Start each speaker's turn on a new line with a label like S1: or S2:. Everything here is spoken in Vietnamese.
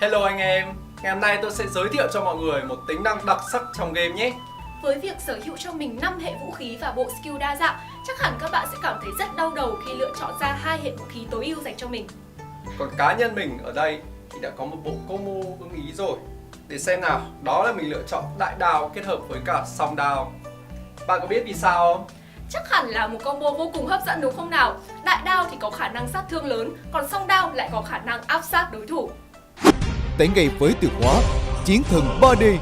S1: Hello anh em, ngày hôm nay tôi sẽ giới thiệu cho mọi người một tính năng đặc sắc trong game nhé.
S2: Với việc sở hữu cho mình 5 hệ vũ khí và bộ skill đa dạng, chắc hẳn các bạn sẽ cảm thấy rất đau đầu khi lựa chọn ra 2 hệ vũ khí tối ưu dành cho mình.
S1: Còn cá nhân mình ở đây thì đã có một bộ combo ưng ý rồi. Để xem nào, đó là mình lựa chọn đại đao kết hợp với cả song đao. Bạn có biết vì sao không?
S2: Chắc hẳn là một combo vô cùng hấp dẫn đúng không nào? Đại đao thì có khả năng sát thương lớn, còn song đao lại có khả năng áp sát đối thủ.
S3: Tải ngay với từ khóa Chiến thần 3D